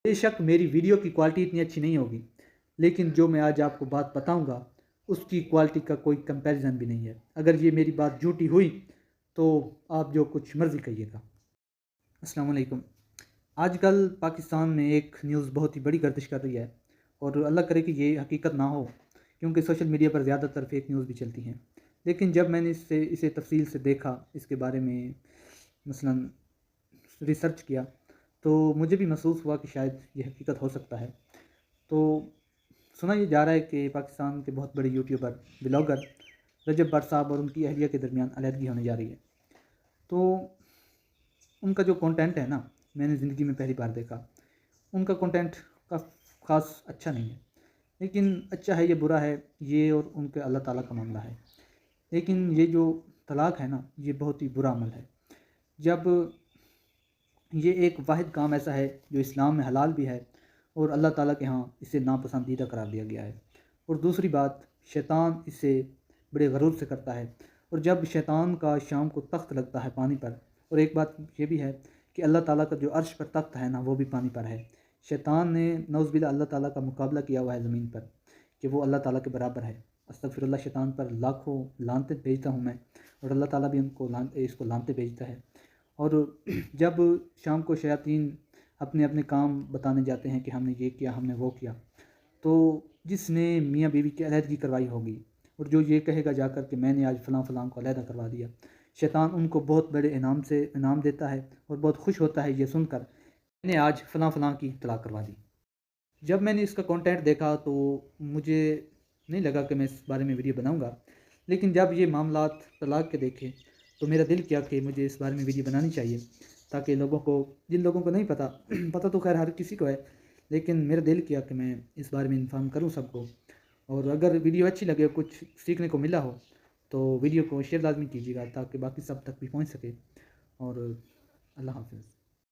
بے شک میری ویڈیو کی کوالٹی اتنی اچھی نہیں ہوگی، لیکن جو میں آج آپ کو بات بتاؤں گا اس کی کوالٹی کا کوئی کمپیریزن بھی نہیں ہے۔ اگر یہ میری بات جھوٹی ہوئی تو آپ جو کچھ مرضی کہیے گا۔ السلام علیکم۔ آج کل پاکستان میں ایک نیوز بہت ہی بڑی گردش کر رہی ہے، اور اللہ کرے کہ یہ حقیقت نہ ہو، کیونکہ سوشل میڈیا پر زیادہ تر فیک نیوز بھی چلتی ہیں۔ لیکن جب میں نے اسے تفصیل سے دیکھا، اس کے بارے میں مثلا ریسرچ کیا، تو مجھے بھی محسوس ہوا کہ شاید یہ حقیقت ہو سکتا ہے۔ تو سنا یہ جا رہا ہے کہ پاکستان کے بہت بڑے یوٹیوبر بلاگر رجب بٹ صاحب اور ان کی اہلیہ کے درمیان علیحدگی ہونے جا رہی ہے۔ تو ان کا جو کنٹینٹ ہے نا، میں نے زندگی میں پہلی بار دیکھا، ان کا کنٹینٹ کا خاص اچھا نہیں ہے، لیکن اچھا ہے یہ برا ہے یہ اور ان کے اللہ تعالیٰ کا معاملہ ہے۔ لیکن یہ جو طلاق ہے نا، یہ بہت ہی برا عمل ہے، جب یہ ایک واحد کام ایسا ہے جو اسلام میں حلال بھی ہے اور اللہ تعالیٰ کے ہاں اسے ناپسندیدہ قرار دیا گیا ہے۔ اور دوسری بات، شیطان اسے بڑے غرور سے کرتا ہے، اور جب شیطان کا شام کو تخت لگتا ہے پانی پر، اور ایک بات یہ بھی ہے کہ اللہ تعالیٰ کا جو عرش پر تخت ہے نا وہ بھی پانی پر ہے۔ شیطان نے نعوذ باللہ اللہ تعالیٰ کا مقابلہ کیا ہوا ہے زمین پر کہ وہ اللہ تعالیٰ کے برابر ہے۔ استغفر اللہ، شیطان پر لاکھوں لعنتیں بھیجتا ہوں میں، اور اللہ تعالیٰ بھی اس کو لعنتیں بھیجتا ہے۔ اور جب شام کو شیاطین اپنے اپنے کام بتانے جاتے ہیں کہ ہم نے یہ کیا، ہم نے وہ کیا، تو جس نے میاں بیوی کی علیحدگی کروائی ہوگی اور جو یہ کہے گا جا کر کہ میں نے آج فلاں فلاں کو علیحدہ کروا دیا، شیطان ان کو بہت بڑے انعام دیتا ہے اور بہت خوش ہوتا ہے یہ سن کر میں نے آج فلاں فلاں کی طلاق کروا دی۔ جب میں نے اس کا کنٹینٹ دیکھا تو مجھے نہیں لگا کہ میں اس بارے میں ویڈیو بناؤں گا، لیکن جب یہ معاملات طلاق کے دیکھے تو میرا دل کیا کہ مجھے اس بارے میں ویڈیو بنانی چاہیے، تاکہ جن لوگوں کو نہیں پتہ تو خیر ہر کسی کو ہے، لیکن میرا دل کیا کہ میں اس بارے میں انفارم کروں سب کو۔ اور اگر ویڈیو اچھی لگے، کچھ سیکھنے کو ملا ہو، تو ویڈیو کو شیئر لازمی کیجیے گا تاکہ باقی سب تک بھی پہنچ سکے۔ اور اللہ حافظ۔